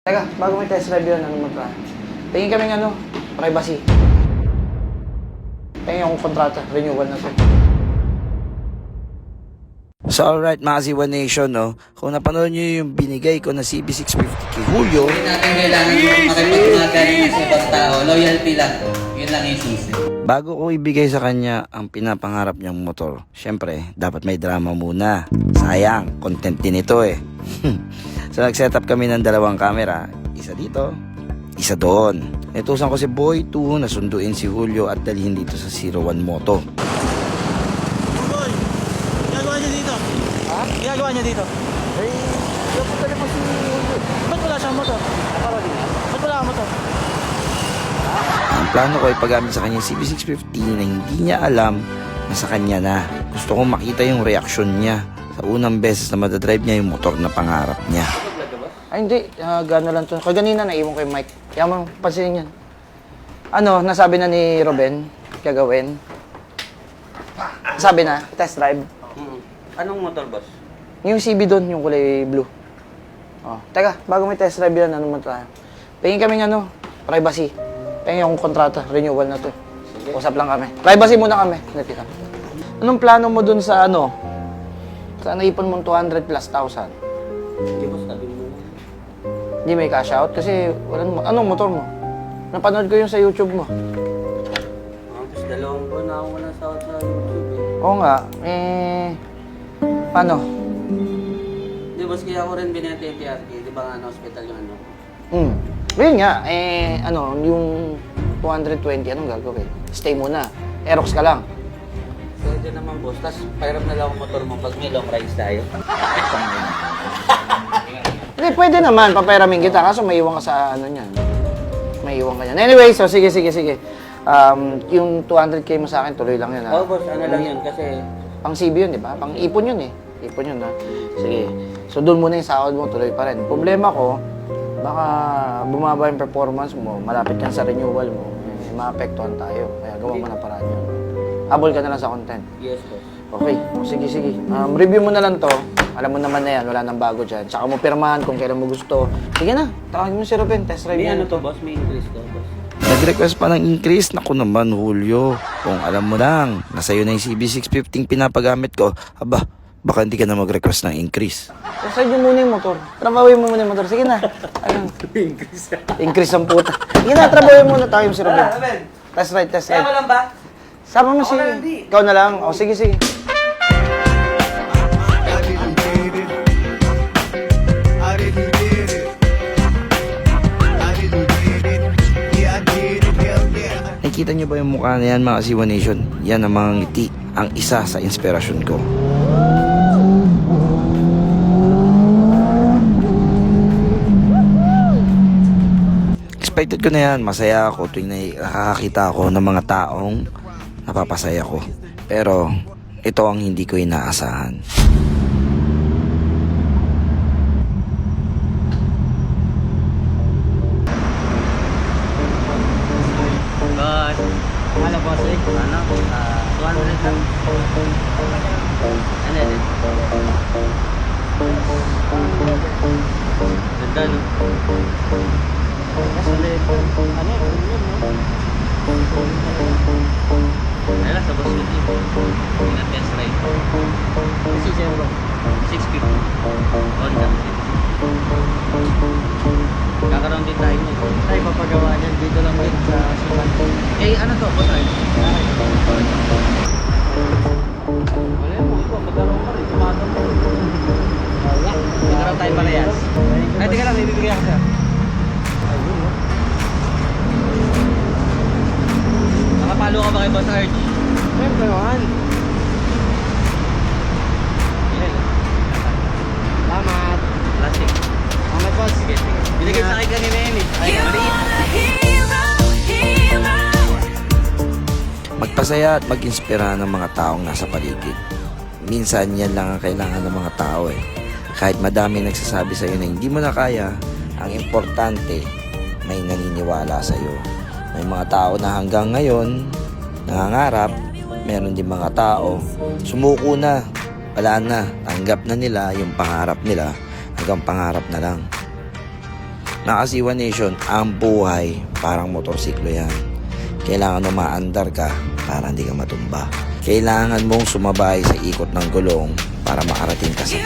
Teka, bago may test drive yun, ano mo pa? Tingin kaming privacy. Tingin yung kontrata, renewal na to. So alright mga Z1 Nation, no? Kung napanood nyo yung binigay ko na CB650 kay Julio, Hindi natin kailangan makipagmagaling sa ibang tao. Loyalty lang. Yun lang yung susi. bago ko ibigay sa kanya ang pinapangarap niyang motor, syempre, dapat may drama muna. Sayang, content din ito eh. So nag-setup kami ng dalawang camera, isa dito, isa doon. Natusan ko si Boy 2 na sunduin si Julio at dalhin dito sa 01 Moto. Boy, ginagawa niya dito. Ha? Ginagawa niya dito. Eh, dapat talaga si Julio. Ba't wala siyang motor? Para din. Ba't wala kang motor? Ang plano ko ay paggamit sa kanya yung CB650 na hindi niya alam na sa kanya na. Gusto kong makita yung reaksyon niya sa unang beses na madadrive niya yung motor na pangarap niya. Ay hindi, gano'n lang to. Kaganina naiwan ko yung mic. Kaya mo, pansinin yan. Nasabi na ni Ruben, gagawin. Sabi na, test drive. Anong motor, boss? Yung CB doon, yung kulay blue. Oh, teka, bago may test drive yan, ano mo tayo? Pingin kaming privacy. Pingin yung kontrata, renewal na to. Usap lang kami. Privacy muna kami. Nakita. Anong plano mo dun sa sa naipon mong 200 plus thousand? Hindi, boss, sabi mo. Hindi may cash out kasi anong motor mo? Napanood ko yung sa YouTube mo. Tapos dalawang buwan na ako walang sahod sa YouTube eh. Oo nga, paano? Hindi, boss, kaya ako rin binenta yung TRT. Di ba nga na-hospital yung ano? Yun nga, yung 220, anong gagawin? Stay muna. Aerox ka lang. Pwede naman, boss. Tapos pairam na lang ang motor mo pag may long rides tayo. Hindi, pwede naman, papairamin kita. Kaso may iwan ka sa niyan. May iwan ka niyan. Anyway, so sige. Yung 200k mo sa akin, tuloy lang yun, ha? Oo, boss. Ano lang yun kasi... Pang CB yun, di ba? Pang ipon yun, eh. Ipon yun, ha? Sige. So, doon muna yung sahod mo, tuloy pa rin. Problema ko, baka bumaba yung performance mo, malapit yan sa renewal mo, maapektuhan tayo. Kaya gawa mo na paraan yun. Habol ka na lang sa content. Yes, boss. Okay, sige. Review mo na lang to. Alam mo naman na yan, wala nang bago dyan. Tsaka mo pirmahan kung kailan mo gusto. Sige na, tawagin mo si Ruben, test drive May yan. ano to, boss? May increase to, boss. Nag-request pa ng increase? Naku naman, Julio. Kung alam mo lang, nasa iyo na yung CB650 pinapagamit ko, baka hindi ka na mag-request ng increase. Test drive mo muna yung motor. Trabawin mo muna yung motor. Sige na. Increase. Increase ang puta. Sige na, trabawin mo na tayo si Ruben. Test drive. Kaya mo lang ba? Sama mo Ako na lang, di. Ikaw na lang. O, sige. Nakikita niyo ba yung mukha na yan, mga Z1 Nation? Yan ang mga ngiti, ang isa sa inspirasyon ko. Expected ko na yan, masaya ako tuwing nakakakita ako ng mga taong napapasaya ko. Pero ito ang hindi ko inaasahan. Boss. Ano, boss? 200 lang. Ano yun? Ganda, no? Sulit. Ano lang, sa boss yun. Ingat test ride. Kasi siya bro. 650. Honda. Kakaroon din tayo nun. Tayo papagawa niyan dito lang din sa Suman. Eh, ano to? Boss ride? Wala mo, ikaw magkaroon ka rin. Tumatang mo. Magkaroon tayo parehas. Ay, teka lang, may bibigyan ako sa'yo. Nakapalo ka ba kay Boss Arch? Siyempre naman. Salamat. Plastic. Salamat, boss. Sige. Binigay sa akin kanina yun eh. Ay, maliit. Magpasaya at mag-inspira ng mga taong nasa paligid. Minsan yan lang ang kailangan ng mga tao eh. Kahit madami nagsasabi sa iyo na hindi mo na kaya, ang importante may naniniwala sa iyo. May mga tao na hanggang ngayon nangangarap, meron din mga tao sumuko na, wala na, tanggap na nila yung pangarap nila, hanggang pangarap na lang. Nakasiwa Nation, ang buhay parang motorsiklo yan. Kailangan umaandar ka para hindi ka matumba. Kailangan mong sumabay sa ikot ng gulong para makarating ka sa